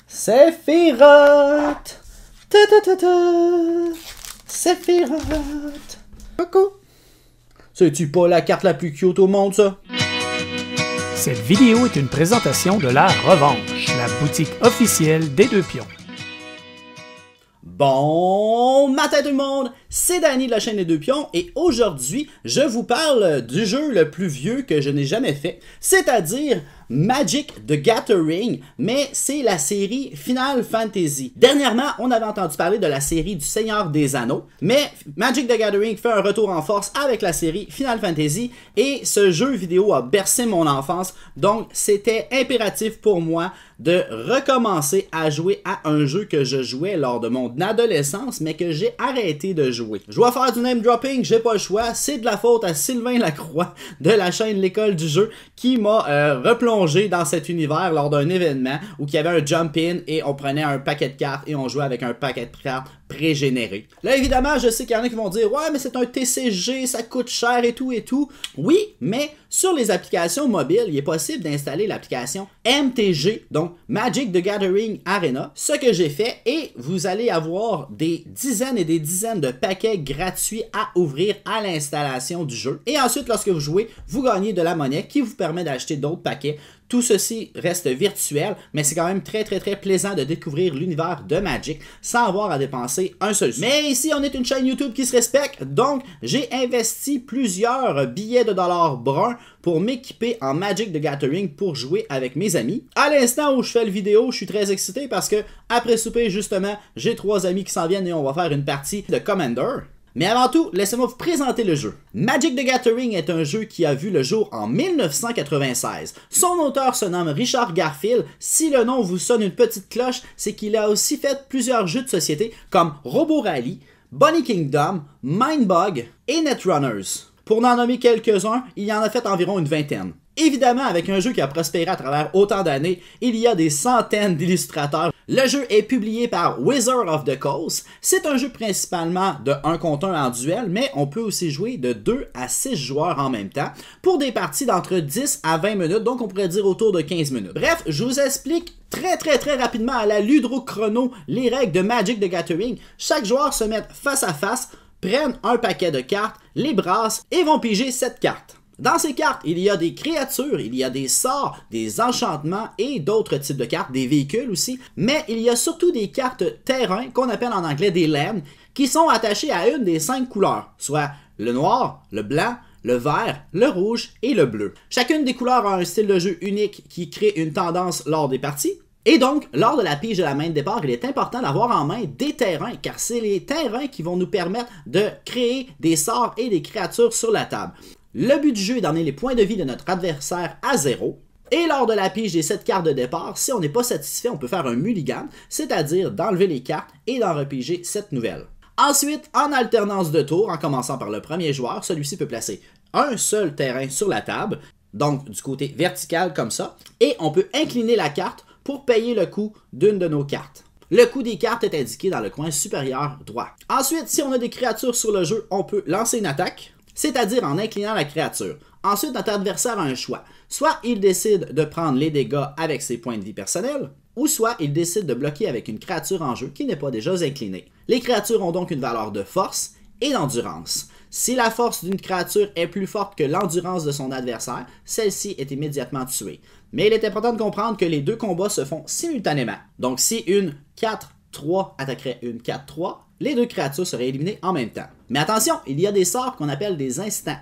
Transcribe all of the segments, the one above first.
Sephiroth! Sephiroth! Coucou! C'est-tu pas la carte la plus cute au monde, ça? Cette vidéo est une présentation de La Revanche, la boutique officielle des Deux Pions. Bon matin tout le monde, c'est Danny de la chaîne des Deux Pions et aujourd'hui, je vous parle du jeu le plus vieux que je n'ai jamais fait, c'est-à-dire Magic the Gathering, mais c'est la série Final Fantasy. Dernièrement, on avait entendu parler de la série du Seigneur des Anneaux, mais Magic the Gathering fait un retour en force avec la série Final Fantasy et ce jeu vidéo a bercé mon enfance, donc c'était impératif pour moi de recommencer à jouer à un jeu que je jouais lors de mon adolescence, mais que j'ai arrêté de jouer. Je dois faire du name dropping, j'ai pas le choix, c'est de la faute à Sylvain Lacroix de la chaîne L'école du jeu qui m'a replongé dans cet univers lors d'un événement où il y avait un jump-in et on prenait un paquet de cartes et on jouait avec un paquet de cartes pré-généré. Là, évidemment, je sais qu'il y en a qui vont dire « Ouais, mais c'est un TCG, ça coûte cher et tout et tout. » Oui, mais sur les applications mobiles, il est possible d'installer l'application MTG, donc Magic the Gathering Arena, ce que j'ai fait, et vous allez avoir des dizaines et des dizaines de paquets gratuits à ouvrir à l'installation du jeu. Et ensuite, lorsque vous jouez, vous gagnez de la monnaie qui vous permet d'acheter d'autres paquets. Tout ceci reste virtuel, mais c'est quand même très plaisant de découvrir l'univers de Magic sans avoir à dépenser un seul sou. Mais ici, on est une chaîne YouTube qui se respecte, donc j'ai investi plusieurs billets de dollars bruns pour m'équiper en Magic the Gathering pour jouer avec mes amis. À l'instant où je fais la vidéo, je suis très excité parce que après souper, justement, j'ai 3 amis qui s'en viennent et on va faire une partie de Commander. Mais avant tout, laissez-moi vous présenter le jeu. Magic the Gathering est un jeu qui a vu le jour en 1996. Son auteur se nomme Richard Garfield. Si le nom vous sonne une petite cloche, c'est qu'il a aussi fait plusieurs jeux de société comme Robo Rally, Bunny Kingdom, Mindbug et Netrunners. Pour n'en nommer quelques-uns, il y en a fait environ une vingtaine. Évidemment, avec un jeu qui a prospéré à travers autant d'années, il y a des centaines d'illustrateurs. Le jeu est publié par Wizard of the Coast. C'est un jeu principalement de 1 contre 1 en duel, mais on peut aussi jouer de 2 à 6 joueurs en même temps pour des parties d'entre 10 à 20 minutes, donc on pourrait dire autour de 15 minutes. Bref, je vous explique très rapidement à la ludrochrono les règles de Magic the Gathering. Chaque joueur se met face à face, prennent un paquet de cartes, les brassent et vont piger 7 cartes. Dans ces cartes, il y a des créatures, il y a des sorts, des enchantements et d'autres types de cartes, des véhicules aussi, mais il y a surtout des cartes terrain qu'on appelle en anglais des lands qui sont attachées à une des 5 couleurs, soit le noir, le blanc, le vert, le rouge et le bleu. Chacune des couleurs a un style de jeu unique qui crée une tendance lors des parties. Et donc, lors de la pige de la main de départ, il est important d'avoir en main des terrains, car c'est les terrains qui vont nous permettre de créer des sorts et des créatures sur la table. Le but du jeu est d'emmener les points de vie de notre adversaire à 0. Et lors de la pige des 7 cartes de départ, si on n'est pas satisfait, on peut faire un mulligan, c'est-à-dire d'enlever les cartes et d'en repiger 7 nouvelles. Ensuite, en alternance de tours, en commençant par le premier joueur, celui-ci peut placer un seul terrain sur la table, donc du côté vertical comme ça, et on peut incliner la carte pour payer le coût d'une de nos cartes. Le coût des cartes est indiqué dans le coin supérieur droit. Ensuite, si on a des créatures sur le jeu, on peut lancer une attaque, c'est-à-dire en inclinant la créature. Ensuite, notre adversaire a un choix. Soit il décide de prendre les dégâts avec ses points de vie personnels, ou soit il décide de bloquer avec une créature en jeu qui n'est pas déjà inclinée. Les créatures ont donc une valeur de force et d'endurance. Si la force d'une créature est plus forte que l'endurance de son adversaire, celle-ci est immédiatement tuée. Mais il est important de comprendre que les deux combats se font simultanément. Donc si une 4-3 attaquerait une 4-3, les deux créatures seraient éliminées en même temps. Mais attention, il y a des sorts qu'on appelle des instants.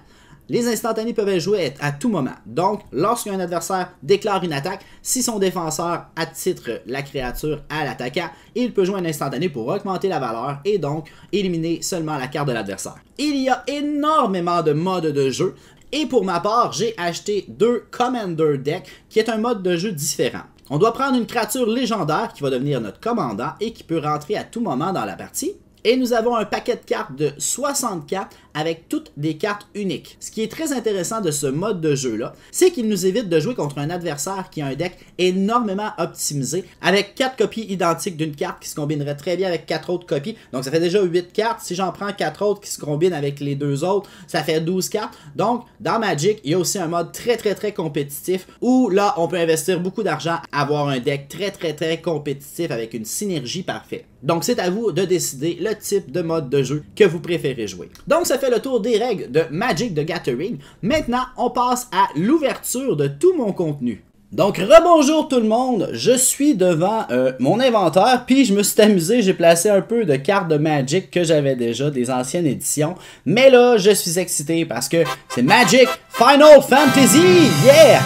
Les instantanés peuvent être joués à tout moment. Donc, lorsqu'un adversaire déclare une attaque, si son défenseur attitre la créature à l'attaquant, il peut jouer un instantané pour augmenter la valeur et donc éliminer seulement la carte de l'adversaire. Il y a énormément de modes de jeu. Et pour ma part, j'ai acheté 2 Commander Deck, qui est un mode de jeu différent. On doit prendre une créature légendaire qui va devenir notre commandant et qui peut rentrer à tout moment dans la partie. Et nous avons un paquet de cartes de 60 cartes avec toutes des cartes uniques. Ce qui est très intéressant de ce mode de jeu-là, c'est qu'il nous évite de jouer contre un adversaire qui a un deck énormément optimisé, avec 4 copies identiques d'une carte qui se combinerait très bien avec 4 autres copies. Donc ça fait déjà 8 cartes. Si j'en prends 4 autres qui se combinent avec les 2 autres, ça fait 12 cartes. Donc dans Magic, il y a aussi un mode très compétitif où là, on peut investir beaucoup d'argent, avoir un deck très compétitif avec une synergie parfaite. Donc c'est à vous de décider le type de mode de jeu que vous préférez jouer. Donc ça fait le tour des règles de Magic the Gathering. Maintenant, on passe à l'ouverture de tout mon contenu. Donc rebonjour tout le monde, je suis devant mon inventaire, puis je me suis amusé, j'ai placé un peu de cartes de Magic que j'avais déjà, des anciennes éditions. Mais là, je suis excité parce que c'est Magic Final Fantasy, yeah!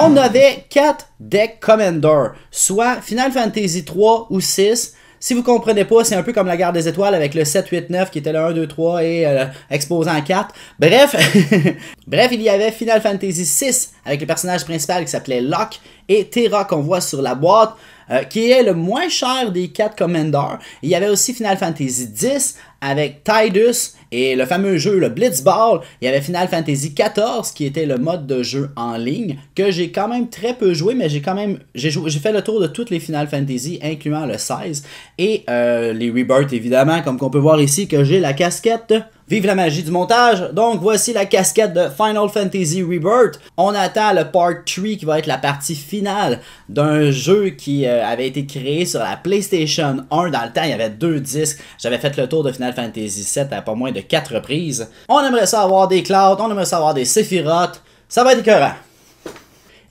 On avait 4 decks Commander, soit Final Fantasy 3 ou 6. Si vous comprenez pas, c'est un peu comme la Guerre des Étoiles avec le 7, 8, 9 qui était le 1, 2, 3 et exposant 4. Bref, bref, il y avait Final Fantasy 6 avec le personnage principal qui s'appelait Locke et Terra qu'on voit sur la boîte, qui est le moins cher des 4 Commanders. Il y avait aussi Final Fantasy 10 avec Tidus et le fameux jeu, le Blitzball. Il y avait Final Fantasy 14 qui était le mode de jeu en ligne que j'ai quand même très peu joué, mais j'ai fait le tour de toutes les Final Fantasy, incluant le 16 et les Rebirth évidemment, comme qu'on peut voir ici que j'ai la casquette. Vive la magie du montage! Donc voici la casquette de Final Fantasy Rebirth. On attend le Part 3 qui va être la partie finale d'un jeu qui avait été créé sur la PlayStation 1. Dans le temps, il y avait 2 disques. J'avais fait le tour de Final Fantasy 7 à pas moins de 4 reprises. On aimerait ça avoir des Cloud, on aimerait ça avoir des Sephiroth. Ça va être écœurant.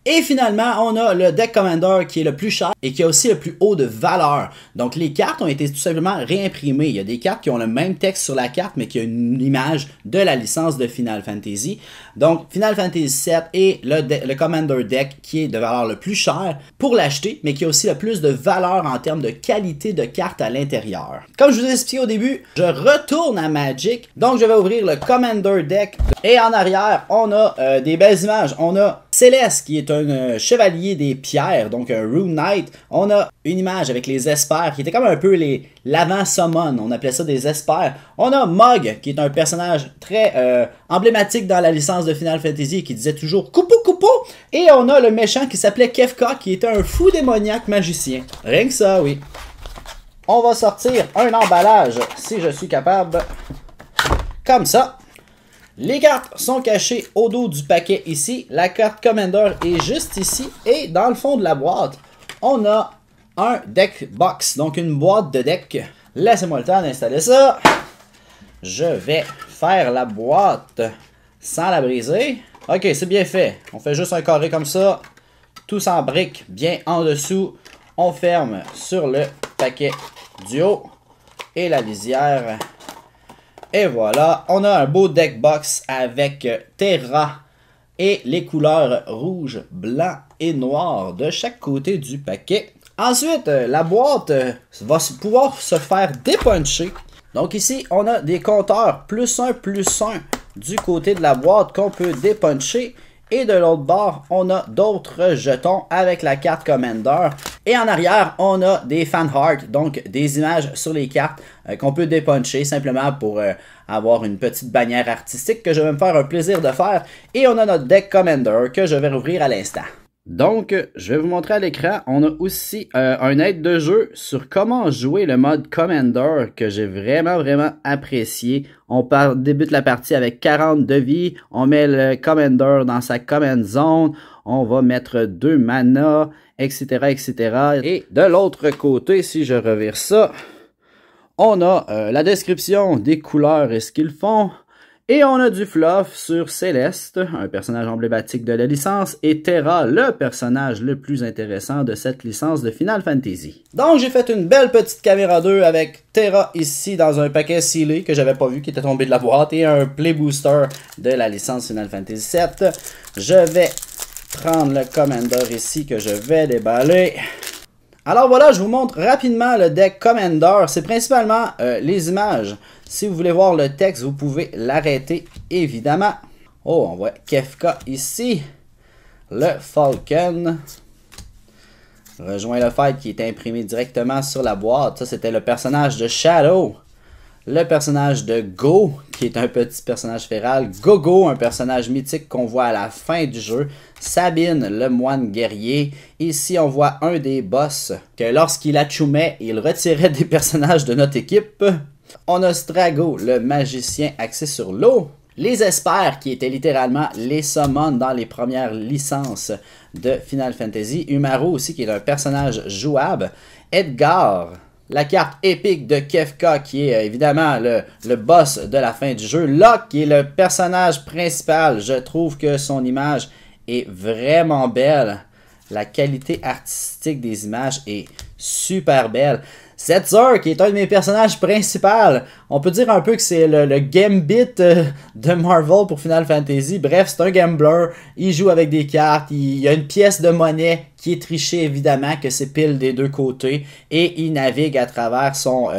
Et finalement, on a le deck Commander qui est le plus cher et qui a aussi le plus haut de valeur. Donc les cartes ont été tout simplement réimprimées. Il y a des cartes qui ont le même texte sur la carte mais qui ont une image de la licence de Final Fantasy. Donc Final Fantasy 7 est le Commander deck qui est de valeur le plus cher pour l'acheter mais qui a aussi le plus de valeur en termes de qualité de carte à l'intérieur. Comme je vous ai expliqué au début, je retourne à Magic. Donc je vais ouvrir le Commander deck et en arrière, on a des belles images. On a Céleste qui est un chevalier des pierres, donc un Rune Knight. On a une image avec les espers qui était comme un peu l'avant-summon, on appelait ça des espers. On a Mog qui est un personnage très emblématique dans la licence de Final Fantasy qui disait toujours coupo coupo. Et on a le méchant qui s'appelait Kefka qui était un fou démoniaque magicien. Rien que ça, oui. On va sortir un emballage si je suis capable. Comme ça. Les cartes sont cachées au dos du paquet ici. La carte Commander est juste ici. Et dans le fond de la boîte, on a un deck box. Donc une boîte de deck. Laissez-moi le temps d'installer ça. Je vais faire la boîte sans la briser. Ok, c'est bien fait. On fait juste un carré comme ça. Tout s'embrique bien en dessous. On ferme sur le paquet du haut. Et la lisière. Et voilà, on a un beau deck box avec Terra et les couleurs rouge, blanc et noir de chaque côté du paquet. Ensuite, la boîte va pouvoir se faire dépuncher. Donc ici, on a des compteurs +1, +1 du côté de la boîte qu'on peut dépuncher. Et de l'autre bord, on a d'autres jetons avec la carte Commander. Et en arrière, on a des fan art, donc des images sur les cartes qu'on peut dépuncher simplement pour avoir une petite bannière artistique que je vais me faire un plaisir de faire. Et on a notre deck Commander que je vais rouvrir à l'instant. Donc, je vais vous montrer à l'écran, on a aussi un aide de jeu sur comment jouer le mode Commander que j'ai vraiment apprécié. On débute la partie avec 40 de vie, on met le Commander dans sa Command Zone, on va mettre 2 mana, etc. Et de l'autre côté, si je revire ça, on a la description des couleurs et ce qu'ils font. Et on a du fluff sur Céleste, un personnage emblématique de la licence, et Terra, le personnage le plus intéressant de cette licence de Final Fantasy. Donc j'ai fait une belle petite caméra 2 avec Terra ici dans un paquet scellé que j'avais pas vu qui était tombé de la boîte et un Play Booster de la licence Final Fantasy 7. Je vais prendre le Commander ici que je vais déballer. Alors voilà, je vous montre rapidement le deck Commander. C'est principalement les images. Si vous voulez voir le texte, vous pouvez l'arrêter, évidemment. Oh, on voit Kefka ici. Le Falcon. Rejoint le fight qui est imprimé directement sur la boîte. Ça, c'était le personnage de Shadow. le personnage de Go, qui est un petit personnage féral, Gogo, un personnage mythique qu'on voit à la fin du jeu, Sabine, le moine guerrier. Ici, on voit un des boss, que lorsqu'il achumait, il retirait des personnages de notre équipe. On a Strago, le magicien axé sur l'eau. Les Espers, qui étaient littéralement les summons dans les premières licences de Final Fantasy. Umaru aussi, qui est un personnage jouable. Edgar, la carte épique de Kefka, qui est évidemment le boss de la fin du jeu. Locke, qui est le personnage principal. Je trouve que son image est vraiment belle. La qualité artistique des images est super belle. Setzer, qui est un de mes personnages principaux. On peut dire un peu que c'est le Gambit de Marvel pour Final Fantasy. Bref, c'est un gambler. Il joue avec des cartes. Il y a une pièce de monnaie qui est trichée, évidemment, que c'est pile des deux côtés. Et il navigue à travers son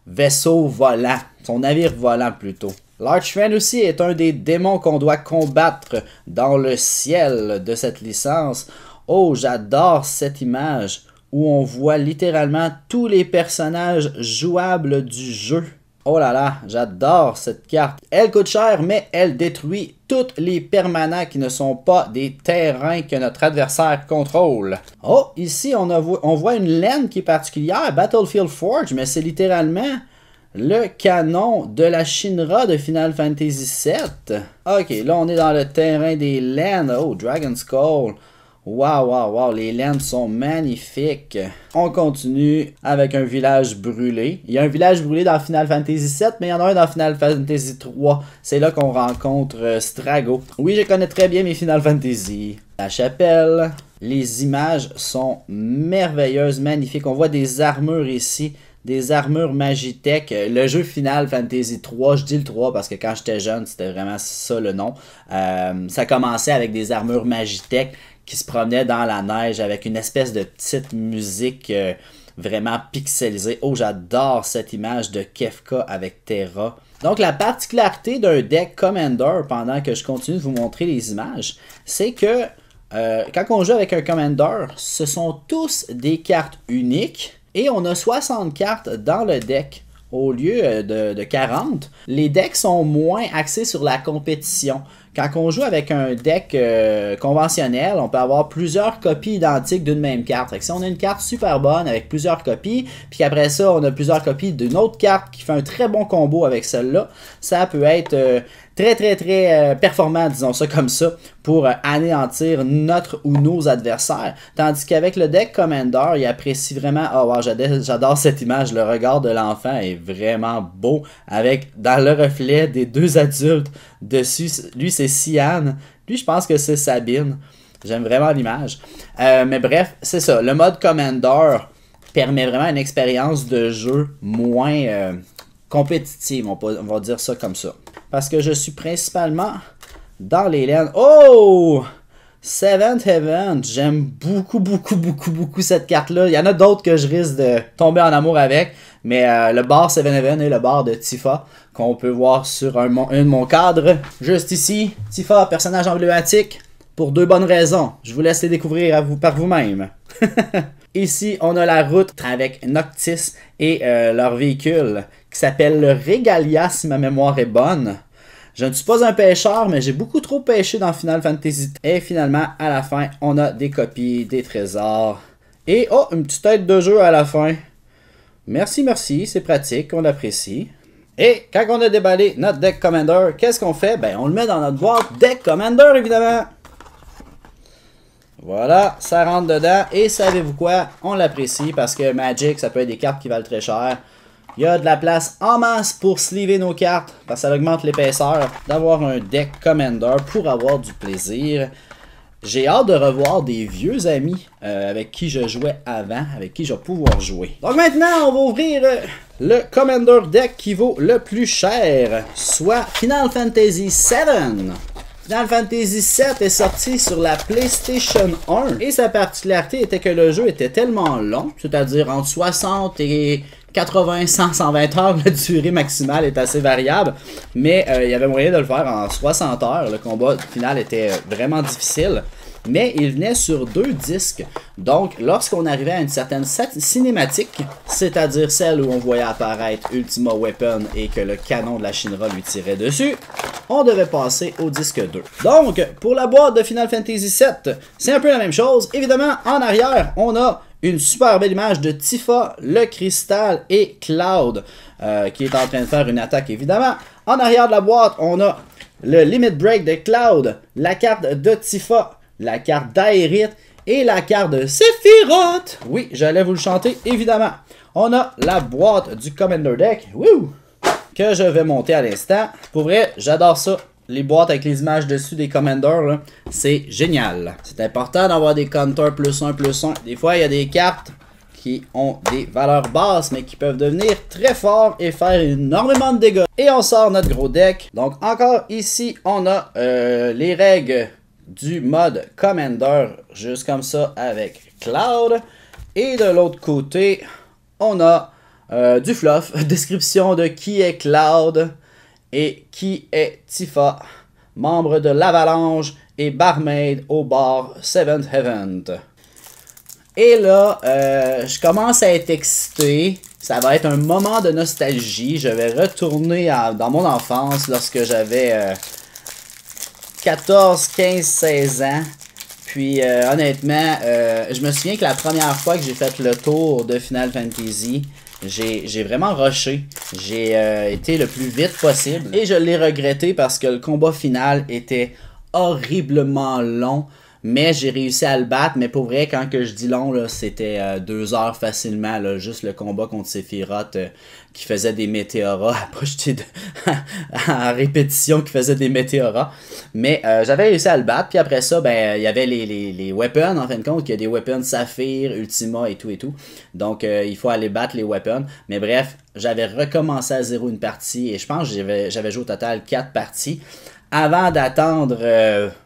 vaisseau volant. Son navire volant, plutôt. L'Archfiend aussi est un des démons qu'on doit combattre dans le ciel de cette licence. Oh, j'adore cette image où on voit littéralement tous les personnages jouables du jeu. Oh là là, j'adore cette carte. Elle coûte cher, mais elle détruit tous les permanents qui ne sont pas des terrains que notre adversaire contrôle. Oh, ici on voit une laine qui est particulière, Battlefield Forge, mais c'est littéralement le canon de la Shinra de Final Fantasy VII. Ok, là on est dans le terrain des laines. Oh, Dragon Skull. Wow, les laines sont magnifiques. On continue avec un village brûlé. Il y a un village brûlé dans Final Fantasy VII, mais il y en a un dans Final Fantasy III. C'est là qu'on rencontre Strago. Oui, je connais très bien mes Final Fantasy. La chapelle. Les images sont merveilleuses, magnifiques. On voit des armures ici. Des armures Magitech. Le jeu Final Fantasy 3, je dis le 3 parce que quand j'étais jeune, c'était vraiment ça le nom. Ça commençait avec des armures Magitech qui se promenaient dans la neige avec une espèce de petite musique vraiment pixelisée. Oh, j'adore cette image de Kefka avec Terra. Donc, la particularité d'un deck Commander, pendant que je continue de vous montrer les images, c'est que quand on joue avec un Commander, ce sont tous des cartes uniques. Et on a 60 cartes dans le deck au lieu de 40. Les decks sont moins axés sur la compétition. Quand on joue avec un deck conventionnel, on peut avoir plusieurs copies identiques d'une même carte. Fait que si on a une carte super bonne avec plusieurs copies, puis qu'après ça, on a plusieurs copies d'une autre carte qui fait un très bon combo avec celle-là, ça peut être très performant, disons ça comme ça, pour anéantir notre ou nos adversaires. Tandis qu'avec le deck Commander, il apprécie vraiment, oh wow, j'adore cette image, le regard de l'enfant est vraiment beau, avec dans le reflet des deux adultes dessus. Lui c'est Cyan, lui je pense que c'est Sabine. J'aime vraiment l'image. Mais bref, c'est ça, le mode Commander permet vraiment une expérience de jeu moins compétitive, on va dire ça comme ça. Parce que je suis principalement dans les laines. Oh! Seventh Heaven. J'aime beaucoup cette carte-là. Il y en a d'autres que je risque de tomber en amour avec. Mais le bar Seventh Heaven est le bar de Tifa, qu'on peut voir sur un de mon cadre. Juste ici. Tifa, personnage emblématique, pour deux bonnes raisons. Je vous laisse les découvrir par vous-même. Ici, on a la route avec Noctis et leur véhicule qui s'appelle le Regalia, si ma mémoire est bonne. Je ne suis pas un pêcheur, mais j'ai beaucoup trop pêché dans Final Fantasy. Et finalement, à la fin, on a des copies, des trésors. Et oh, une petite tête de jeu à la fin. Merci, c'est pratique, on apprécie. Et quand on a déballé notre deck Commander, qu'est-ce qu'on fait? Ben, on le met dans notre boîte deck Commander, évidemment. Voilà, ça rentre dedans. Et savez-vous quoi? On l'apprécie parce que Magic, ça peut être des cartes qui valent très cher. Il y a de la place en masse pour sleever nos cartes parce que ça augmente l'épaisseur d'avoir un deck Commander pour avoir du plaisir. J'ai hâte de revoir des vieux amis avec qui je jouais avant, avec qui je vais pouvoir jouer. Donc maintenant, on va ouvrir le Commander deck qui vaut le plus cher, soit Final Fantasy VII. Final Fantasy VII est sorti sur la PlayStation 1 et sa particularité était que le jeu était tellement long, c'est-à-dire entre 60 et 80, 100, 120 heures, la durée maximale est assez variable, mais il y avait moyen de le faire en 60 heures. Le combat final était vraiment difficile. mais il venait sur 2 disques. Donc, lorsqu'on arrivait à une certaine cinématique, c'est-à-dire celle où on voyait apparaître Ultima Weapon et que le canon de la Shinra lui tirait dessus, on devait passer au disque 2. Donc, pour la boîte de Final Fantasy VII, c'est un peu la même chose. Évidemment, en arrière, on a une super belle image de Tifa, le cristal et Cloud, qui est en train de faire une attaque, évidemment. En arrière de la boîte, on a le Limit Break de Cloud, la carte de Tifa, la carte d'Aerith et la carte de Sephiroth. Oui, j'allais vous le chanter, évidemment. On a la boîte du Commander Deck, wouh, que je vais monter à l'instant. Pour vrai, j'adore ça. Les boîtes avec les images dessus des Commanders, c'est génial. C'est important d'avoir des counters +1, +1. Des fois, il y a des cartes qui ont des valeurs basses, mais qui peuvent devenir très forts et faire énormément de dégâts. Et on sort notre gros deck. Donc, encore ici, on a les règles du mode Commander, juste comme ça, avec Cloud. Et de l'autre côté, on a du fluff. Description de qui est Cloud et qui est Tifa, membre de l'Avalanche et barmaid au bar Seventh Heaven. Et là, je commence à être excité. Ça va être un moment de nostalgie. Je vais retourner dans mon enfance lorsque j'avais 14, 15, 16 ans. Puis honnêtement, je me souviens que la première fois que j'ai fait le tour de Final Fantasy, j'ai vraiment rushé. J'ai été le plus vite possible. Et je l'ai regretté parce que le combat final était horriblement long. Mais j'ai réussi à le battre. Mais pour vrai, quand que je dis long, c'était 2 heures facilement. Là, juste le combat contre Sephiroth qui faisait des météoras. Pas jeter à répétition qui faisait des météoras. Mais j'avais réussi à le battre. Puis après ça, ben il y avait les weapons en fin de compte. Il y a des weapons Saphir, Ultima et tout et tout. Donc il faut aller battre les weapons. Mais bref, j'avais recommencé à zéro une partie. Et je pense que j'avais joué au total 4 parties. Avant d'attendre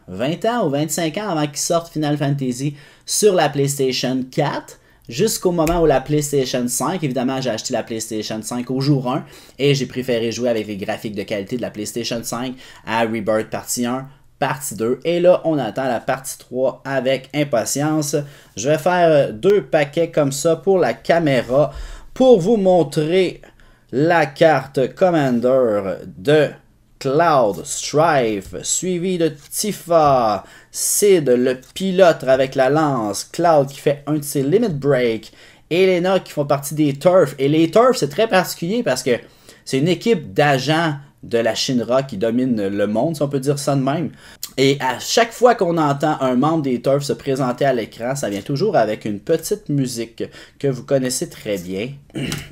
20 ans ou 25 ans avant qu'il sorte Final Fantasy sur la PlayStation 4, jusqu'au moment où la PlayStation 5, évidemment j'ai acheté la PlayStation 5 au jour 1, et j'ai préféré jouer avec les graphiques de qualité de la PlayStation 5 à Rebirth partie 1, partie 2, et là on attend la partie 3 avec impatience. Je vais faire 2 paquets comme ça pour la caméra, pour vous montrer la carte Commander de Cloud, Strife, suivi de Tifa, Sid, le pilote avec la lance, Cloud qui fait un de ses Limit Break, Elena qui font partie des Turfs. Et les Turfs, c'est très particulier parce que c'est une équipe d'agents de la Shinra qui domine le monde, si on peut dire ça de même. Et à chaque fois qu'on entend un membre des Turfs se présenter à l'écran, ça vient toujours avec une petite musique que vous connaissez très bien.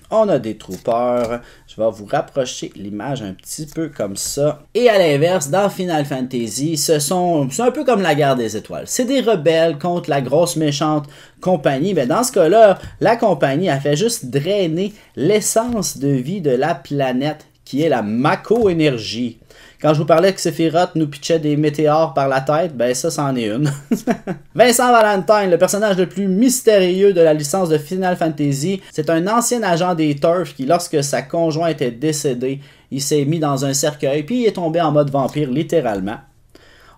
On a des troopers. Je vais vous rapprocher l'image un petit peu comme ça. Et à l'inverse, dans Final Fantasy, c'est un peu comme la guerre des étoiles. C'est des rebelles contre la grosse méchante compagnie. Mais dans ce cas-là, la compagnie a fait juste drainer l'essence de vie de la planète, qui est la Mako Énergie. Quand je vous parlais que Sephiroth nous pitchait des météores par la tête, ben ça, c'en est une. Vincent Valentine, le personnage le plus mystérieux de la licence de Final Fantasy, c'est un ancien agent des Turfs qui, lorsque sa conjointe est décédée, il s'est mis dans un cercueil, puis il est tombé en mode vampire, littéralement.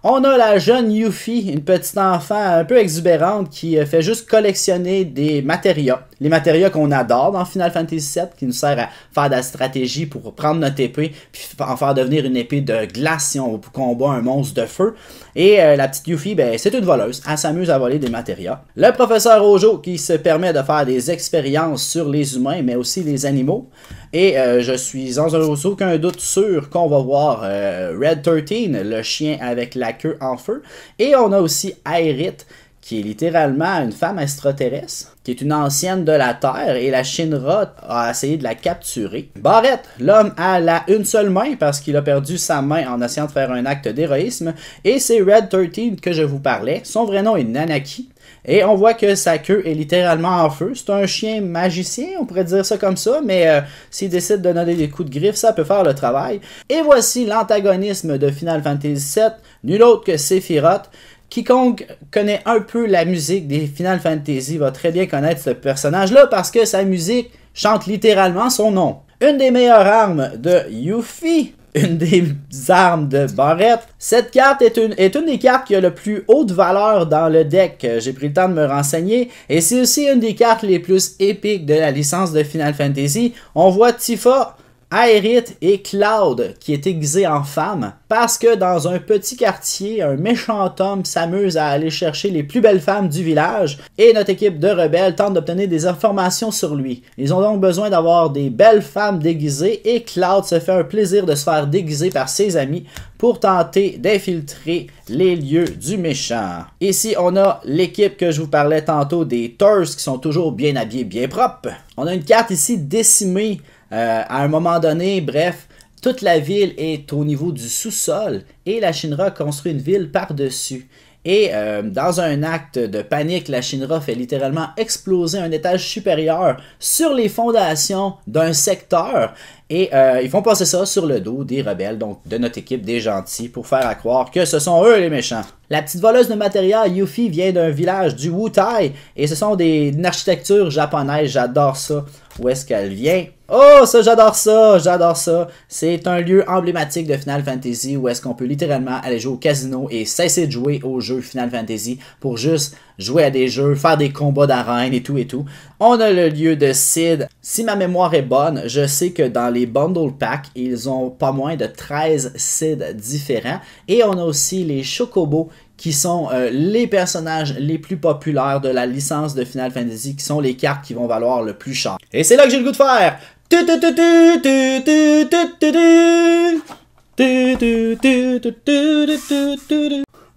On a la jeune Yuffie, une petite enfant un peu exubérante qui fait juste collectionner des matérias. Les matérias qu'on adore dans Final Fantasy VII, qui nous sert à faire de la stratégie pour prendre notre épée, puis en faire devenir une épée de glace si on combat un monstre de feu. Et la petite Yuffie, ben, c'est une voleuse. Elle s'amuse à voler des matérias. Le professeur Ojo qui se permet de faire des expériences sur les humains, mais aussi les animaux. Et je suis sans aucun doute sûr qu'on va voir Red 13, le chien avec la queue en feu. Et on a aussi Aerith, qui est littéralement une femme extraterrestre, qui est une ancienne de la Terre, et la Shinra a essayé de la capturer. Barrett, l'homme à une seule main, parce qu'il a perdu sa main en essayant de faire un acte d'héroïsme, et c'est Red 13 que je vous parlais. Son vrai nom est Nanaki, et on voit que sa queue est littéralement en feu. C'est un chien magicien, on pourrait dire ça comme ça, mais s'il décide de donner des coups de griffe, ça peut faire le travail. Et voici l'antagonisme de Final Fantasy VII, nul autre que Sephiroth. Quiconque connaît un peu la musique des Final Fantasy va très bien connaître ce personnage-là parce que sa musique chante littéralement son nom. Une des meilleures armes de Yuffie, une des armes de Barrett. Cette carte est une des cartes qui a le plus haute valeur dans le deck. J'ai pris le temps de me renseigner. Et c'est aussi une des cartes les plus épiques de la licence de Final Fantasy. On voit Tifa, Aerith et Cloud qui est aiguisé en femme parce que dans un petit quartier, un méchant homme s'amuse à aller chercher les plus belles femmes du village et notre équipe de rebelles tente d'obtenir des informations sur lui. Ils ont donc besoin d'avoir des belles femmes déguisées et Cloud se fait un plaisir de se faire déguiser par ses amis pour tenter d'infiltrer les lieux du méchant. Ici, on a l'équipe que je vous parlais tantôt des Thurs qui sont toujours bien habillés, bien propres. On a une carte ici décimée. À un moment donné, bref, toute la ville est au niveau du sous-sol et la Shinra construit une ville par-dessus. Et dans un acte de panique, la Shinra fait littéralement exploser un étage supérieur sur les fondations d'un secteur. Et ils font passer ça sur le dos des rebelles, donc de notre équipe des gentils, pour faire à croire que ce sont eux les méchants. La petite voleuse de matériel, Yuffie, vient d'un village du Wutai, et ce sont une architecture japonaise, j'adore ça. Où est-ce qu'elle vient? Oh, ça, j'adore ça, j'adore ça. C'est un lieu emblématique de Final Fantasy où est-ce qu'on peut littéralement aller jouer au casino et cesser de jouer aux jeux Final Fantasy pour juste jouer à des jeux, faire des combats d'arène et tout et tout. On a le lieu de Cid. Si ma mémoire est bonne, je sais que dans les bundle packs, ils ont pas moins de 13 Cid différents. Et on a aussi les Chocobos qui sont les personnages les plus populaires de la licence de Final Fantasy, qui sont les cartes qui vont valoir le plus cher. Et c'est là que j'ai le goût de faire!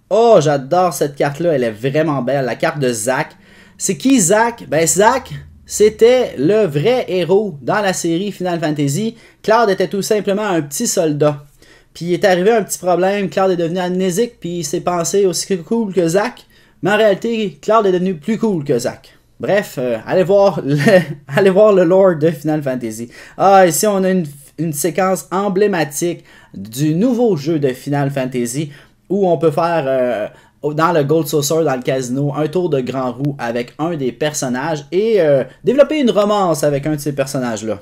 Oh, j'adore cette carte-là, elle est vraiment belle, la carte de Zack. C'est qui Zack? Ben Zack, c'était le vrai héros dans la série Final Fantasy. Cloud était tout simplement un petit soldat. Puis il est arrivé un petit problème, Cloud est devenu amnésique, puis il s'est pensé aussi cool que Zack. Mais en réalité, Cloud est devenu plus cool que Zack. Bref, allez voir le lore de Final Fantasy. Ah, ici on a une séquence emblématique du nouveau jeu de Final Fantasy où on peut faire dans le Gold Saucer, dans le casino, un tour de grand roue avec un des personnages et développer une romance avec un de ces personnages-là.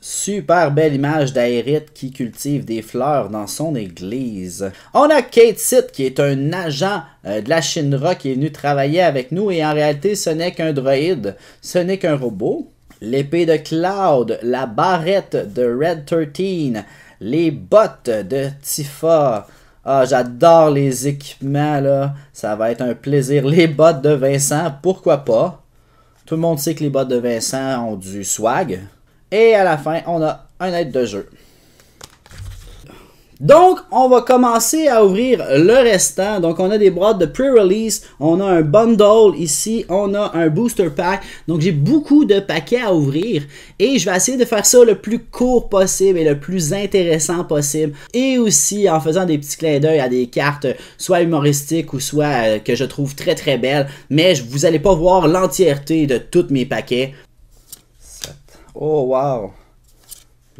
Super belle image d'Aerith qui cultive des fleurs dans son église. On a Cait Sith qui est un agent de la Shinra qui est venu travailler avec nous et en réalité ce n'est qu'un droïde, ce n'est qu'un robot. L'épée de Cloud, la barrette de Red 13, les bottes de Tifa. Ah, j'adore les équipements là, ça va être un plaisir. Les bottes de Vincent, pourquoi pas? Tout le monde sait que les bottes de Vincent ont du swag. Et à la fin, on a un aide de jeu. Donc, on va commencer à ouvrir le restant. Donc, on a des boîtes de pre-release, on a un bundle ici, on a un booster pack. Donc, j'ai beaucoup de paquets à ouvrir et je vais essayer de faire ça le plus court possible et le plus intéressant possible. Et aussi en faisant des petits clins d'œil à des cartes, soit humoristiques ou soit que je trouve très très belles. Mais vous n'allez pas voir l'entièreté de tous mes paquets. Oh wow!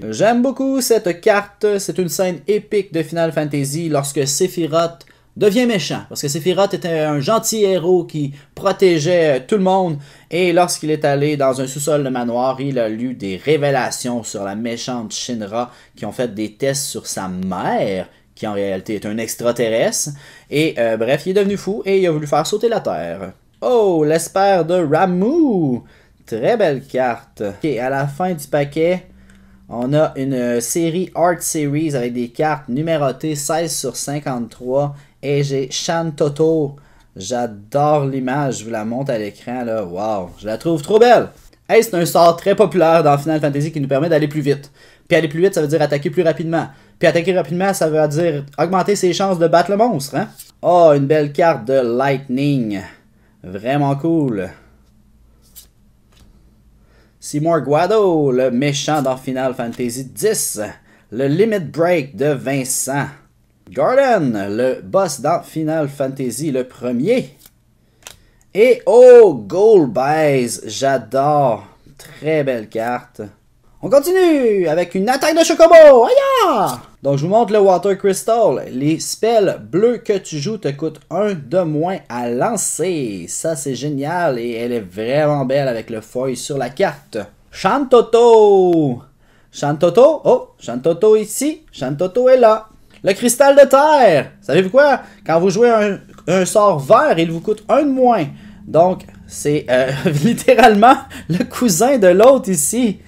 J'aime beaucoup cette carte, c'est une scène épique de Final Fantasy lorsque Sephiroth devient méchant. Parce que Sephiroth était un gentil héros qui protégeait tout le monde. Et lorsqu'il est allé dans un sous-sol de manoir, il a lu des révélations sur la méchante Shinra qui ont fait des tests sur sa mère, qui en réalité est un extraterrestre. Et bref, il est devenu fou et il a voulu faire sauter la Terre. Oh, l'espère de Ramuh! Très belle carte. Ok, à la fin du paquet, on a une série Art Series avec des cartes numérotées 16 sur 53. Et j'ai Shantoto. J'adore l'image, je vous la montre à l'écran là. Wow, je la trouve trop belle. Hey, c'est un sort très populaire dans Final Fantasy qui nous permet d'aller plus vite. Puis aller plus vite, ça veut dire attaquer plus rapidement. Puis attaquer rapidement, ça veut dire augmenter ses chances de battre le monstre. Hein? Oh, une belle carte de Lightning. Vraiment cool. Seymour Guado, le méchant dans Final Fantasy X. Le Limit Break de Vincent. Gordon, le boss dans Final Fantasy le premier. Et oh, Gold Base, j'adore. Très belle carte. On continue avec une attaque de Chocobo. Aïe! Donc je vous montre le Water Crystal. Les spells bleus que tu joues te coûtent 1 de moins à lancer. Ça c'est génial et elle est vraiment belle avec le foil sur la carte. Shantoto! Shantoto. Oh, Shantoto ici. Shantoto est là. Le cristal de terre. Savez-vous quoi? Quand vous jouez un sort vert, il vous coûte 1 de moins. Donc, c'est littéralement le cousin de l'autre ici.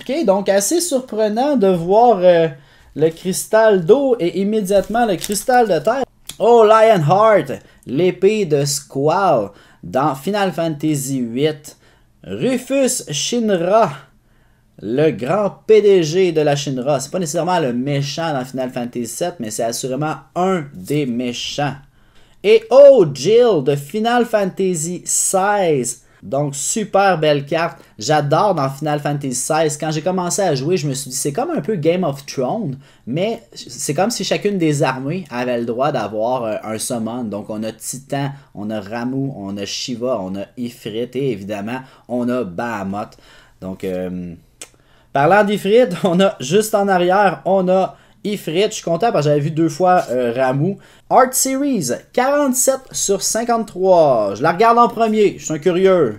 Ok, donc assez surprenant de voir le cristal d'eau et immédiatement le cristal de terre. Oh, Lionheart, l'épée de Squall dans Final Fantasy VIII. Rufus Shinra, le grand PDG de la Shinra. C'est pas nécessairement le méchant dans Final Fantasy VII, mais c'est assurément un des méchants. Et oh, Jill de Final Fantasy XVI. Donc, super belle carte. J'adore dans Final Fantasy XVI. Quand j'ai commencé à jouer, je me suis dit, c'est comme un peu Game of Thrones, mais c'est comme si chacune des armées avait le droit d'avoir un summon. Donc, on a Titan, on a Ramuh, on a Shiva, on a Ifrit et évidemment, on a Bahamut. Donc, parlant d'Ifrit, on a juste en arrière, on a Ifrit. Je suis content parce que j'avais vu 2 fois Ramuh. Art Series, 47 sur 53. Je la regarde en premier, je suis un curieux.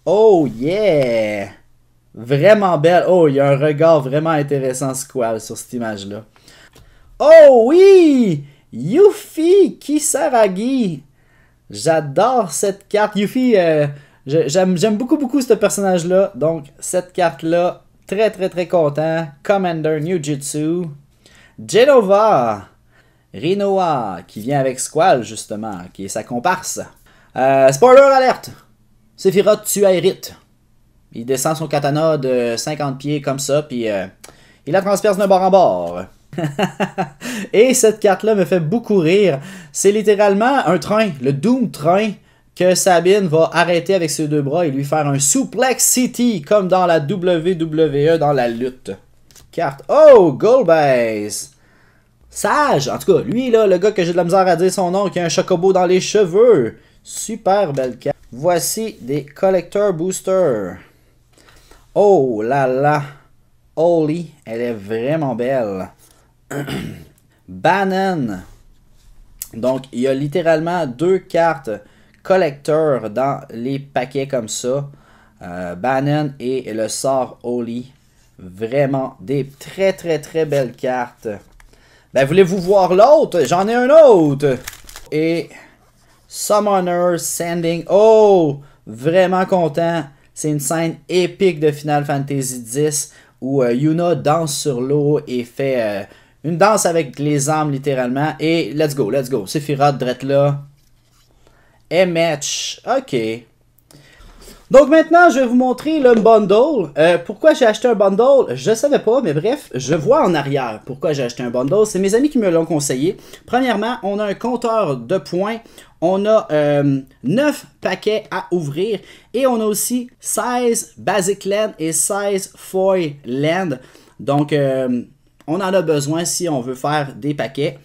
Oh yeah! Vraiment belle. Oh, il y a un regard vraiment intéressant Squall sur cette image-là. Oh oui! Yuffie Kisaragi. J'adore cette carte. Yuffie, j'aime beaucoup ce personnage-là. Donc, cette carte-là, très content. Commander Nujutsu. Genova. Rinoa, qui vient avec Squall, justement, qui est sa comparse. Spoiler alerte! Sephiroth tue Aerith. Il descend son katana de 50 pieds comme ça, puis il la transperce d'un bord en bord. Et cette carte-là me fait beaucoup rire. C'est littéralement un train, le Doom Train, que Sabine va arrêter avec ses 2 bras et lui faire un Suplex City, comme dans la WWE, dans la lutte. Carte. Oh, Golbez! Sage, en tout cas, lui là, le gars que j'ai de la misère à dire son nom, qui a un chocobo dans les cheveux. Super belle carte. Voici des Collector Boosters. Oh là là. Holy, elle est vraiment belle. Banon. Donc, il y a littéralement 2 cartes Collector dans les paquets comme ça. Banon et le sort Holy. Vraiment des très belles cartes. Ben, voulez-vous voir l'autre? J'en ai un autre! Et Summoner Sending. Oh! Vraiment content. C'est une scène épique de Final Fantasy X où Yuna danse sur l'eau et fait une danse avec les armes littéralement. Et let's go. Sephiroth drette là. Et match. Ok. Donc maintenant, je vais vous montrer le bundle. Pourquoi j'ai acheté un bundle? Je ne savais pas, mais bref, je vois en arrière pourquoi j'ai acheté un bundle. C'est mes amis qui me l'ont conseillé. Premièrement, on a un compteur de points. On a 9 paquets à ouvrir. Et on a aussi 16 Basic Land et 16 Foil Land. Donc, on en a besoin si on veut faire des paquets.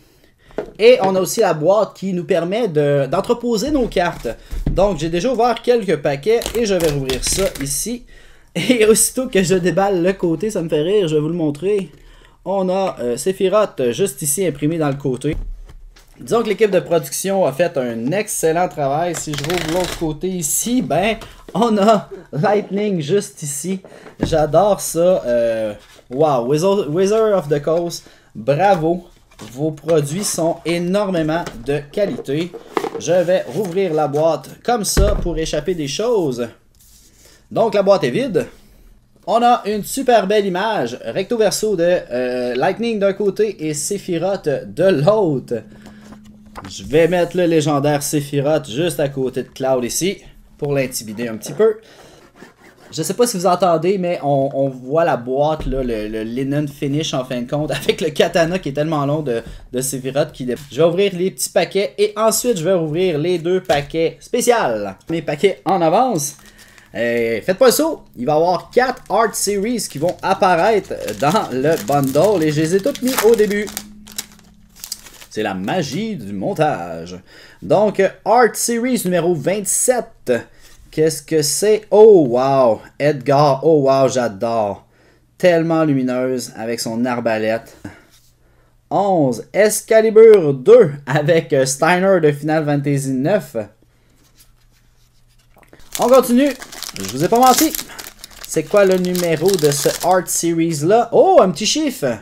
Et on a aussi la boîte qui nous permet d'entreposer nos cartes. Donc, j'ai déjà ouvert quelques paquets et je vais rouvrir ça ici. Et aussitôt que je déballe le côté, ça me fait rire, je vais vous le montrer. On a Sephiroth juste ici imprimé dans le côté. Disons que l'équipe de production a fait un excellent travail. Si je rouvre l'autre côté ici, ben, on a Lightning juste ici. J'adore ça. Wow, Wizard of the Coast, bravo. Vos produits sont énormément de qualité. Je vais rouvrir la boîte comme ça pour échapper des choses. Donc la boîte est vide. On a une super belle image recto verso de Lightning d'un côté et Sephiroth de l'autre. Je vais mettre le légendaire Sephiroth juste à côté de Cloud ici pour l'intimider un petit peu. Je sais pas si vous entendez, mais on voit la boîte, là, le linen finish en fin de compte, avec le katana qui est tellement long de Sephiroth. Je vais ouvrir les petits paquets et ensuite je vais ouvrir les 2 paquets spéciaux. Mes paquets en avance. Faites pas le saut, il va y avoir 4 Art Series qui vont apparaître dans le bundle et je les ai toutes mis au début. C'est la magie du montage. Donc, Art Series numéro 27. Qu'est-ce que c'est? Oh wow! Edgar, oh wow, j'adore. Tellement lumineuse avec son arbalète. 11. Excalibur 2 avec Steiner de Final Fantasy 9. On continue. Je vous ai pas menti. C'est quoi le numéro de ce Art Series-là? Oh, un petit chiffre!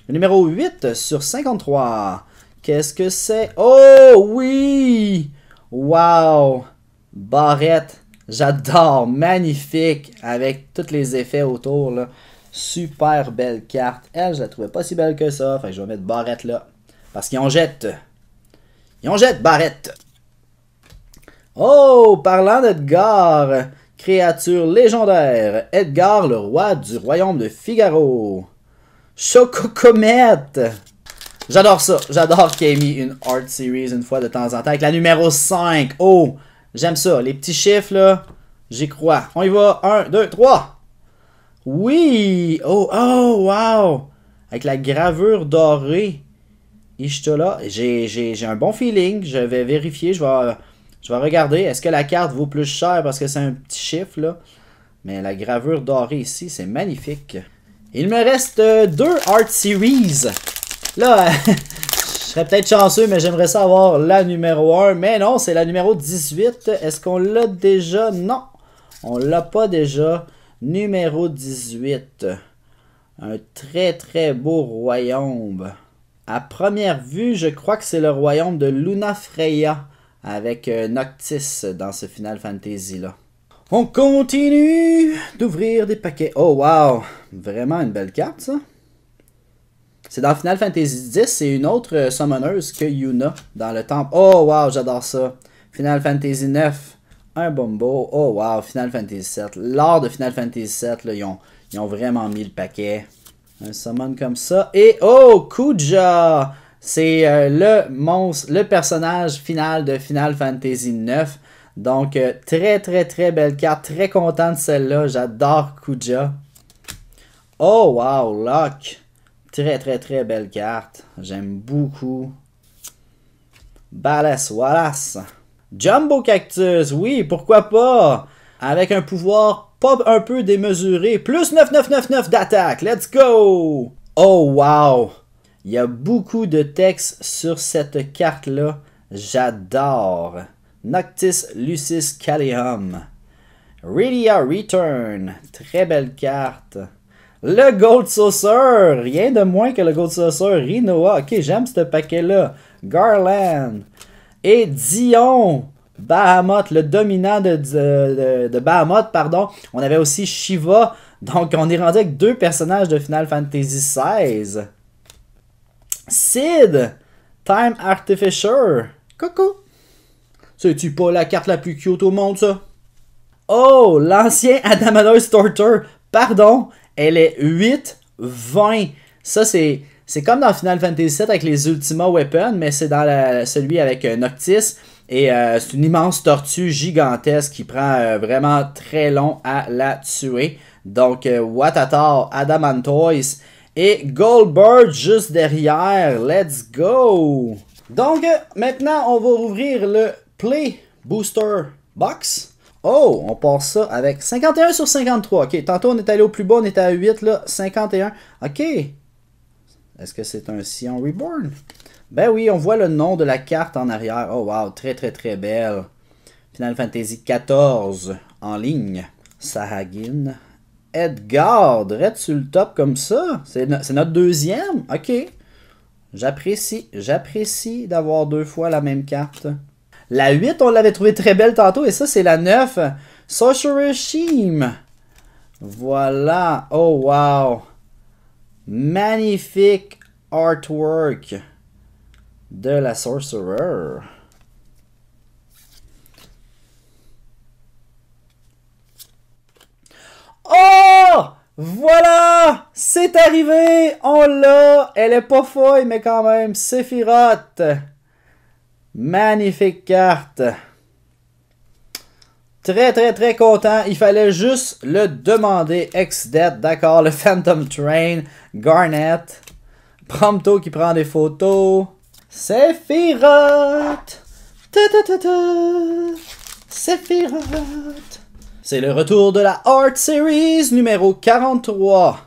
Le numéro 8 sur 53. Qu'est-ce que c'est? Oh, oui! Wow! Barrette. J'adore. Magnifique. Avec tous les effets autour, là. Super belle carte. Elle, je la trouvais pas si belle que ça. Fait que je vais mettre Barrette là. Parce qu'ils en jettent. Ils en jettent, Barrette. Oh! Parlant d'Edgar. Créature légendaire. Edgar, le roi du royaume de Figaro. Chococomet. J'adore ça. J'adore qu'il ait mis une Art Series une fois de temps en temps. Avec la numéro 5. Oh! J'aime ça. Les petits chiffres, là. J'y crois. On y va. 1, 2, 3. Oui! Oh, oh, wow! Avec la gravure dorée. Ishtola. J'ai un bon feeling. Je vais vérifier. Je vais regarder. Est-ce que la carte vaut plus cher parce que c'est un petit chiffre, là? Mais la gravure dorée ici, c'est magnifique. Il me reste 2 Art Series. Là, je serais peut-être chanceux, mais j'aimerais savoir la numéro 1. Mais non, c'est la numéro 18. Est-ce qu'on l'a déjà? Non, on l'a pas déjà. Numéro 18. Un très très beau royaume. À première vue, je crois que c'est le royaume de Lunafreya. Avec Noctis dans ce Final Fantasy là. On continue d'ouvrir des paquets. Oh wow! Vraiment une belle carte ça. C'est dans Final Fantasy X, c'est une autre summoneuse que Yuna dans le temple. Oh wow, j'adore ça. Final Fantasy 9, un Bombo. Oh wow, Final Fantasy 7. Lors de Final Fantasy 7, là, ils ont vraiment mis le paquet. Un summon comme ça. Et oh, Kuja! C'est le monstre, le personnage final de Final Fantasy 9. Donc, très, très, très belle carte. Très content de celle-là. J'adore Kuja. Oh, wow, Locke. Très, très, très belle carte. J'aime beaucoup. Ballas Wallace. Jumbo Cactus. Oui, pourquoi pas? Avec un pouvoir pas un peu démesuré. Plus 9999 d'attaque. Let's go! Oh, wow! Il y a beaucoup de texte sur cette carte-là. J'adore. Noctis Lucis Callium. Rydia Return. Très belle carte. Le Gold Saucer. Rien de moins que le Gold Saucer. Rinoa. Ok, j'aime ce paquet-là. Garland. Et Dion. Bahamut. Le dominant de Bahamut, pardon. On avait aussi Shiva. Donc, on est rendu avec 2 personnages de Final Fantasy XVI. Sid, Time Artificer. Coucou. C'est-tu pas la carte la plus cute au monde, ça? Oh, l'ancien Adamadeus Torture. Pardon, elle est 8-20. Ça, c'est comme dans Final Fantasy VII avec les Ultima Weapons, mais c'est dans celui avec Noctis. Et c'est une immense tortue gigantesque qui prend vraiment très long à la tuer. Donc, Watatar, Adamantois. Et Goldberg juste derrière. Let's go! Donc, maintenant, on va ouvrir le Play Booster Box. Oh, on part ça avec 51 sur 53. Ok, tantôt on est allé au plus bas, on était à 8, là, 51. Ok. Est-ce que c'est un Sion Reborn? Ben oui, on voit le nom de la carte en arrière. Oh wow, très très très belle. Final Fantasy XIV en ligne. Sahagin. Edgar, direct sur le top comme ça. C'est notre deuxième. Ok. J'apprécie d'avoir 2 fois la même carte. La 8, on l'avait trouvé très belle tantôt. Et ça, c'est la 9. Sorcerer Sheen. Voilà. Oh, wow. Magnifique artwork de la Sorcerer. Oh! Voilà! C'est arrivé! On l'a! Elle est pas folle, mais quand même, Sephiroth! Magnifique carte! Très, très, très content. Il fallait juste le demander. Exdet, d'accord. Le Phantom Train. Garnet. Prompto qui prend des photos. Sephiroth! Sephiroth! C'est le retour de la Art Series numéro 43.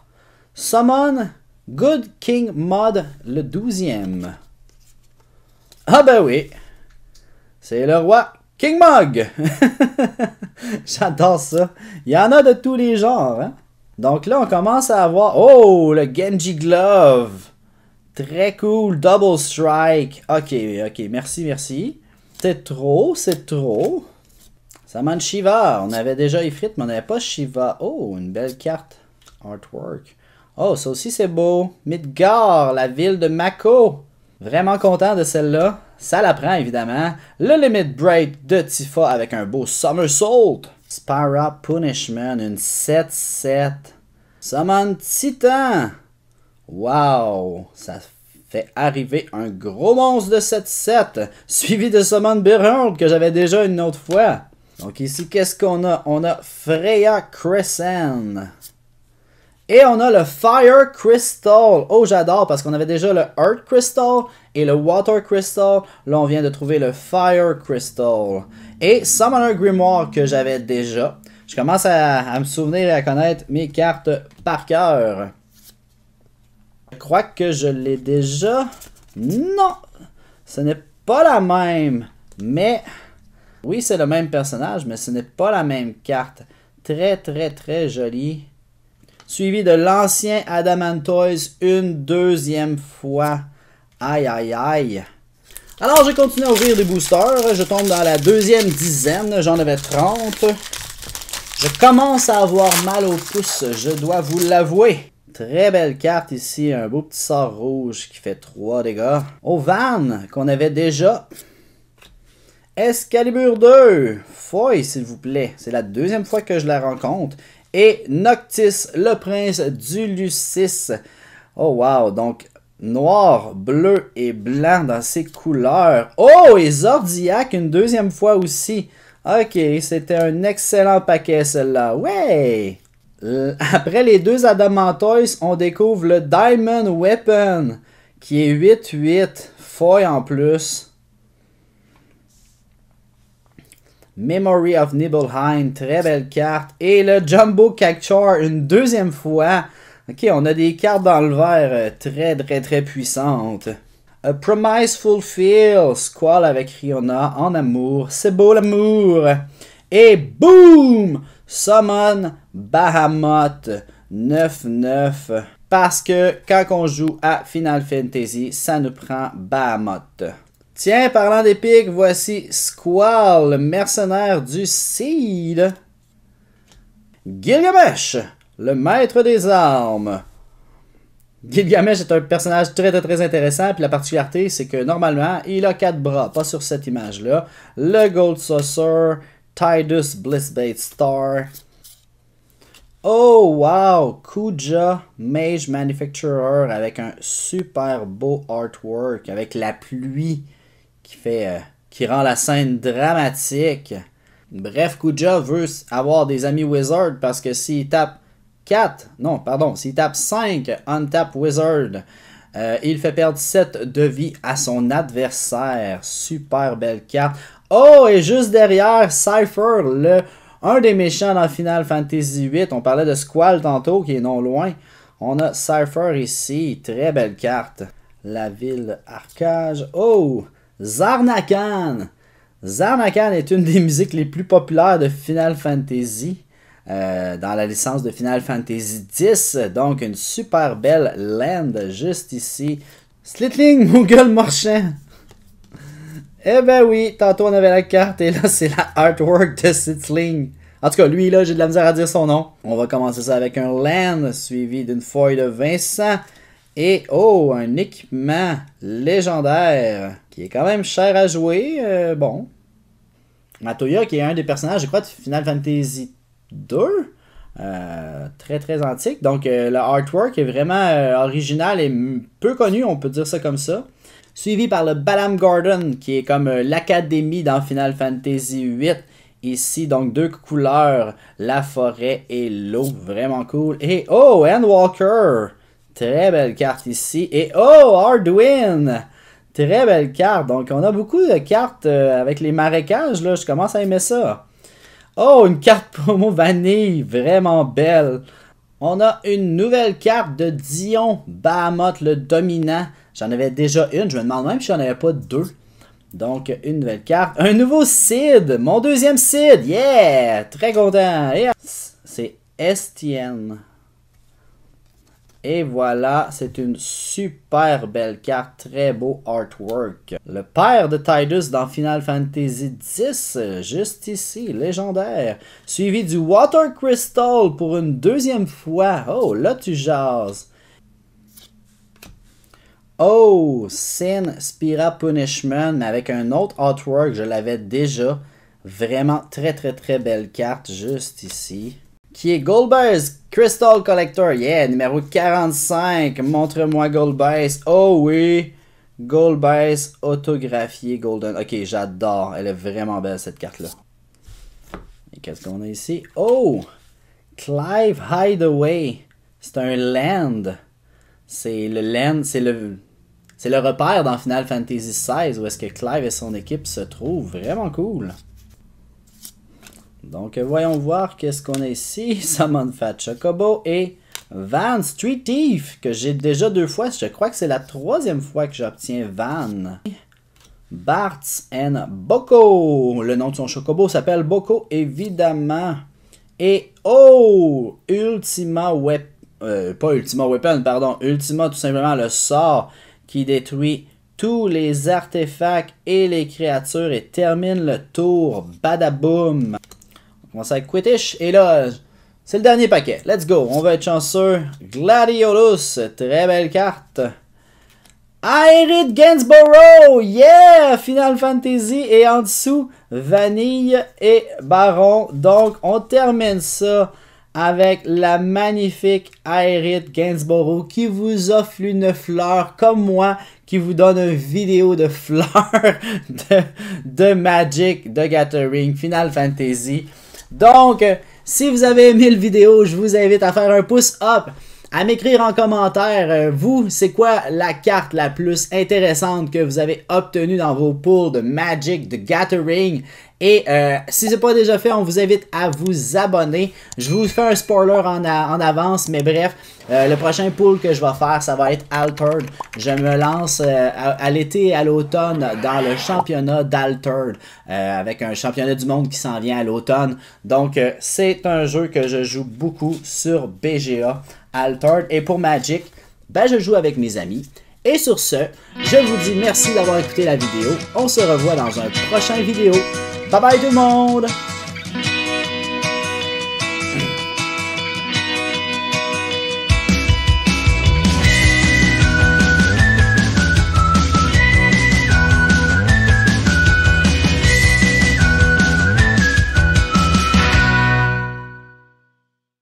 Summon Good King Mod, le 12e. Ah ben oui. C'est le roi King Mug! J'adore ça. Il y en a de tous les genres. Hein? Donc là, on commence à avoir... Oh, le Genji Glove. Très cool. Double Strike. Ok, merci, merci. C'est trop, c'est trop. Saman Shiva. On avait déjà Ifrit, mais on n'avait pas Shiva. Oh, une belle carte. Artwork. Oh, ça aussi c'est beau. Midgar, la ville de Mako. Vraiment content de celle-là. Ça la prend évidemment. Le Limit Break de Tifa avec un beau Somersault. Spyra Punishment, une 7-7. Summon Titan. Wow, ça fait arriver un gros monstre de 7-7. Suivi de Summon Behold que j'avais déjà une autre fois. Donc ici, qu'est-ce qu'on a? On a Freya Crescent. Et on a le Fire Crystal. Oh, j'adore parce qu'on avait déjà le Earth Crystal et le Water Crystal. Là, on vient de trouver le Fire Crystal. Et Summoner Grimoire que j'avais déjà. Je commence à me souvenir et à connaître mes cartes par cœur. Je crois que je l'ai déjà. Non, ce n'est pas la même. Mais, oui, c'est le même personnage, mais ce n'est pas la même carte. Très, très, très jolie. Suivi de l'ancien Adamantoise une deuxième fois. Aïe, aïe, aïe. Alors, je continue à ouvrir des boosters. Je tombe dans la deuxième dizaine. J'en avais 30. Je commence à avoir mal au pouce, je dois vous l'avouer. Très belle carte ici. Un beau petit sort rouge qui fait 3 dégâts. Oh, Van, qu'on avait déjà. Excalibur 2. Foy, s'il vous plaît. C'est la deuxième fois que je la rencontre. Et Noctis, le prince du Lucis. Oh wow, donc noir, bleu et blanc dans ses couleurs. Oh, et Zordiac une deuxième fois aussi. Ok, c'était un excellent paquet celle-là. Ouais! Après les deux Adamantoise, on découvre le Diamond Weapon, qui est 8-8, foil en plus. Memory of Nibelheim, très belle carte. Et le Jumbo Cactuar, une deuxième fois. Ok, on a des cartes dans le vert très, très, très puissantes. A Promise Fulfill, Squall avec Riona en amour. C'est beau l'amour. Et boom! Summon Bahamut 9-9. Parce que quand on joue à Final Fantasy, ça nous prend Bahamut. Tiens, parlant d'épique, voici Squall, le mercenaire du Seed. Gilgamesh, le maître des armes. Gilgamesh est un personnage très très intéressant, puis la particularité c'est que normalement il a 4 bras, pas sur cette image là. Le Gold Saucer, Tidus Blissbait Star. Oh wow, Kuja Mage Manufacturer avec un super beau artwork avec la pluie qui rend la scène dramatique. Bref, Kuja veut avoir des amis Wizard parce que s'il tape 4, non, pardon, s'il tape 5 Untap Wizard, il fait perdre 7 de vie à son adversaire. Super belle carte. Oh, et juste derrière, Cypher, un des méchants dans Final Fantasy VIII. On parlait de Squall tantôt, qui est non loin. On a Cypher ici, très belle carte. La ville Arcage. Oh, Zarnakan. Zarnakan est une des musiques les plus populaires de Final Fantasy. Dans la licence de Final Fantasy X. Donc, une super belle land juste ici. Slitling Moogle Marchand. Eh ben oui, tantôt on avait la carte et là c'est la artwork de Slitling. En tout cas, lui là, j'ai de la misère à dire son nom. On va commencer ça avec un land suivi d'une foille de Vincent. Et oh, un équipement légendaire qui est quand même cher à jouer. Bon. Matoya qui est un des personnages, je crois, de Final Fantasy 2. Très très antique. Donc le artwork est vraiment original et peu connu, on peut dire ça comme ça. Suivi par le Balam Garden qui est comme l'académie dans Final Fantasy VIII. Ici donc 2 couleurs, la forêt et l'eau, vraiment cool. Et oh, Endwalker, très belle carte ici. Et oh, Arduin, très belle carte. Donc on a beaucoup de cartes avec les marécages là, je commence à aimer ça. Oh, une carte promo vanille, vraiment belle. On a une nouvelle carte de Dion Bahamut, le dominant. J'en avais déjà une, je me demande même si j'en avais pas 2. Donc, une nouvelle carte. Un nouveau Sid! Mon deuxième Sid! Yeah! Très content! Et c'est Estienne. Et voilà, c'est une super belle carte. Très beau artwork. Le père de Tidus dans Final Fantasy X, juste ici, légendaire. Suivi du Water Crystal pour une deuxième fois. Oh, là tu jases. Oh, Sin Spira Punishment, mais avec un autre artwork, je l'avais déjà. Vraiment très belle carte, juste ici. Qui est Golbez Crystal Collector. Yeah, numéro 45. Montre-moi Golbez. Oh oui, Golbez autographié Golden. Ok, j'adore. Elle est vraiment belle cette carte-là. Et qu'est-ce qu'on a ici? Oh, Clive Hideaway. C'est un land. C'est le land, c'est le repère dans Final Fantasy XVI où est-ce que Clive et son équipe se trouvent. Vraiment cool. Donc voyons voir qu'est-ce qu'on a ici. Summon Fat Chocobo et Van Street Thief que j'ai déjà 2 fois. Je crois que c'est la 3e fois que j'obtiens Van. Bartz and Boko. Le nom de son Chocobo s'appelle Boko évidemment. Et oh, Ultima Weapon. Pas Ultima Weapon, pardon. Ultima, tout simplement, le sort qui détruit tous les artefacts et les créatures et termine le tour. Badaboom. On commence avec Quidditch. Et là, c'est le dernier paquet. Let's go. On va être chanceux. Gladiolus. Très belle carte. Aerith Gainsborough. Yeah! Final Fantasy. Et en dessous, Vanille et Baron. Donc, on termine ça avec la magnifique Aerith Gainsborough qui vous offre une fleur comme moi, qui vous donne une vidéo de fleurs de Magic the Gathering Final Fantasy. Donc, si vous avez aimé le vidéo, je vous invite à faire un pouce up, à m'écrire en commentaire, vous, c'est quoi la carte la plus intéressante que vous avez obtenue dans vos pools de Magic the Gathering. Et si ce n'est pas déjà fait, on vous invite à vous abonner. Je vous fais un spoiler en avance, mais bref, le prochain pool que je vais faire, ça va être Altered. Je me lance à l'été et à l'automne dans le championnat d'Altered, avec un championnat du monde qui s'en vient à l'automne. Donc, c'est un jeu que je joue beaucoup sur BGA, Altered. Et pour Magic, ben, je joue avec mes amis. Et sur ce, je vous dis merci d'avoir écouté la vidéo. On se revoit dans un prochain vidéo. Bye bye tout le monde!